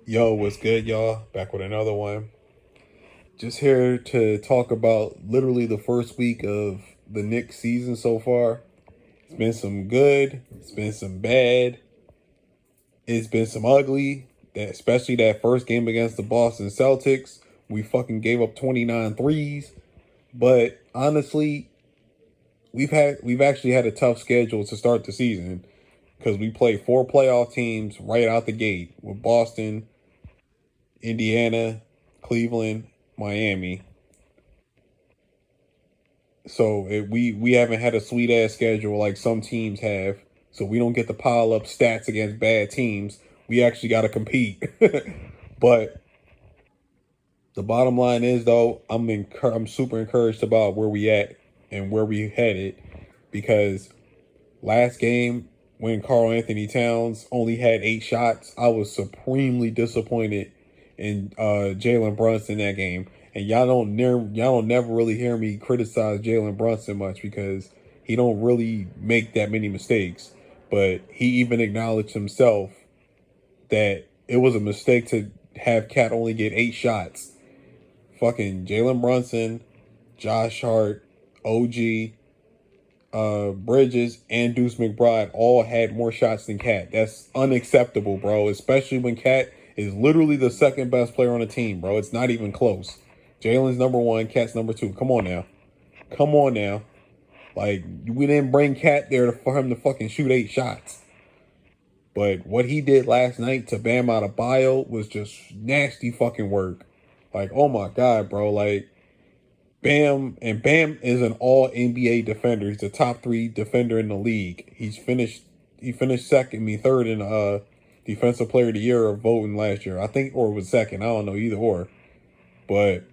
Yo, what's good, y'all? Back with another one. Just here to talk about literally the first week of the Knicks season so far. It's been some good, it's been some bad, it's been some ugly. That especially that first game against the Boston Celtics, we fucking gave up 29 threes. But honestly, we've actually had a tough schedule to start the season because we play four playoff teams right out the gate with Boston, Indiana, Cleveland, Miami. So we haven't had a sweet ass schedule like some teams have. So we don't get to pile up stats against bad teams. We actually got to compete. But the bottom line is though, I'm super encouraged about where we at and where we headed because last game when Carl Anthony Towns only had 8 shots, I was supremely disappointed in Jalen Brunson that game. And y'all don't never really hear me criticize Jalen Brunson much because he don't really make that many mistakes. But he even acknowledged himself that it was a mistake to have Cat only get 8 shots. Fucking Jalen Brunson, Josh Hart, OG, Bridges, and Deuce McBride all had more shots than Cat. That's unacceptable, bro. Especially when Cat is literally the second best player on the team, bro. It's not even close. Jalen's number one, Cat's number two. Come on now. Come on now. Like, we didn't bring Cat there for him to fucking shoot 8 shots. But what he did last night to Bam Adebayo was just nasty fucking work. Like, oh my God, bro. Like, Bam is an all NBA defender. He's a top three defender in the league. He finished second, third in defensive player of the year voting last year. I think or was second. I don't know, either or. But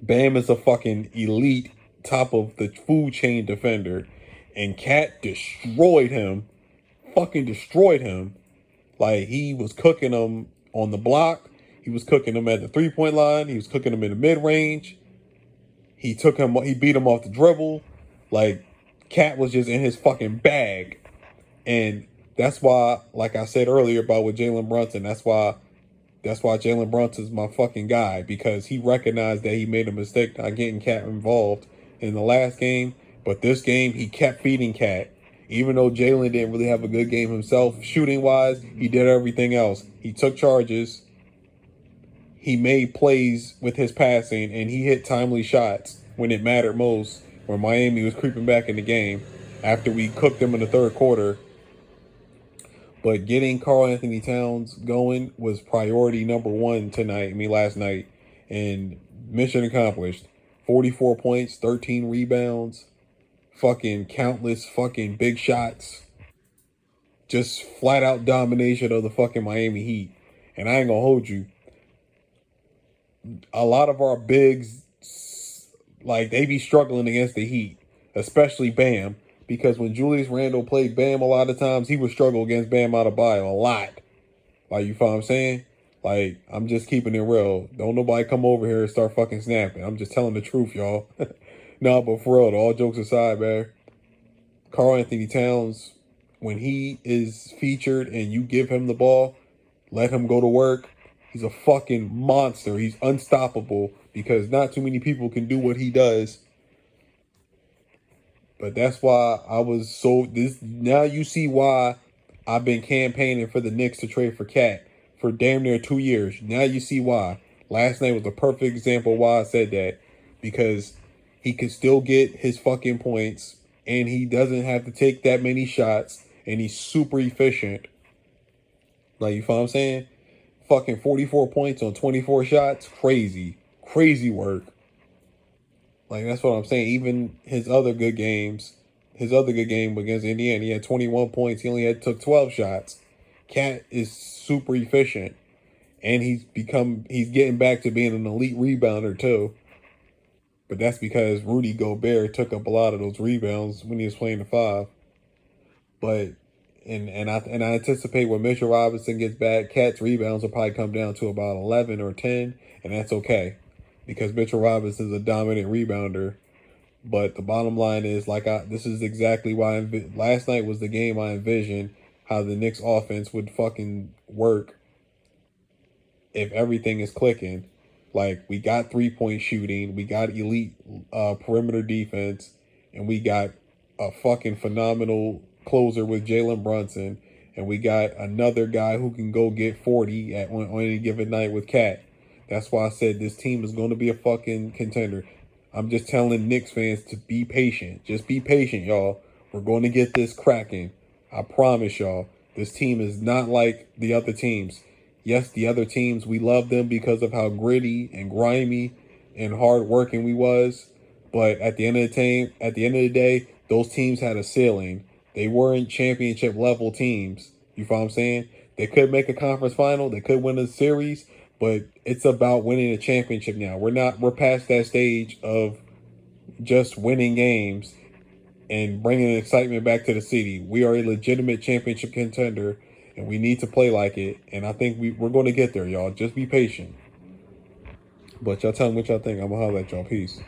Bam is a fucking elite top of the food chain defender. And Cat destroyed him. Fucking destroyed him. Like he was cooking him on the block. He was cooking him at the 3-point line. He was cooking him in the mid range. He beat him off the dribble. Like, Cat was just in his fucking bag. And that's why, like I said earlier about with Jalen Brunson, that's why Jalen Brunson's my fucking guy. Because he recognized that he made a mistake not getting Cat involved in the last game. But this game, he kept feeding Cat. Even though Jalen didn't really have a good game himself, shooting wise, he did everything else. He took charges. He made plays with his passing, and he hit timely shots when it mattered most, when Miami was creeping back in the game after we cooked them in the third quarter. But getting Carl Anthony Towns going was priority number one last night. And mission accomplished. 44 points, 13 rebounds, fucking countless fucking big shots. Just flat out domination of the fucking Miami Heat. And I ain't gonna hold you. A lot of our bigs, like, they be struggling against the Heat, especially Bam, because when Julius Randle played Bam a lot of times, he would struggle against Bam Adebayo a lot. Like, you feel what I'm saying? Like, I'm just keeping it real. Don't nobody come over here and start fucking snapping. I'm just telling the truth, y'all. No, but for real, all jokes aside, man, Carl Anthony Towns, when he is featured and you give him the ball, let him go to work. He's a fucking monster. He's unstoppable because not too many people can do what he does. But that's why I was so this now you see why I've been campaigning for the Knicks to trade for Cat for damn near 2 years. Now you see why. Last night was a perfect example why I said that. Because he can still get his fucking points and he doesn't have to take that many shots and he's super efficient. Like, you feel what I'm saying? Fucking 44 points on 24 shots. Crazy. Crazy work. Like, that's what I'm saying. Even his other good game against Indiana, he had 21 points. He only took 12 shots. Cat is super efficient. And he's getting back to being an elite rebounder too. But that's because Rudy Gobert took up a lot of those rebounds when he was playing the five. But and I anticipate when Mitchell Robinson gets back, Cat's rebounds will probably come down to about 11 or 10, and that's okay because Mitchell Robinson is a dominant rebounder. But the bottom line is, this is exactly why last night was the game I envisioned how the Knicks offense would fucking work if everything is clicking. Like, we got 3-point shooting, we got elite perimeter defense, and we got a fucking phenomenal closer with Jalen Brunson, and we got another guy who can go get 40 on any given night with Cat. That's why I said this team is going to be a fucking contender. I'm just telling Knicks fans to be patient. Just be patient, y'all. We're going to get this cracking. I promise y'all. This team is not like the other teams. Yes, the other teams, we love them because of how gritty and grimy and hard working we was. But at the end of the day, those teams had a ceiling. They weren't championship level teams. You follow what I'm saying? They could make a conference final. They could win a series, but it's about winning a championship now. We're past that stage of just winning games and bringing excitement back to the city. We are a legitimate championship contender, and we need to play like it. And I think we're going to get there, y'all. Just be patient. But y'all tell me what y'all think. I'm going to holler at y'all. Peace.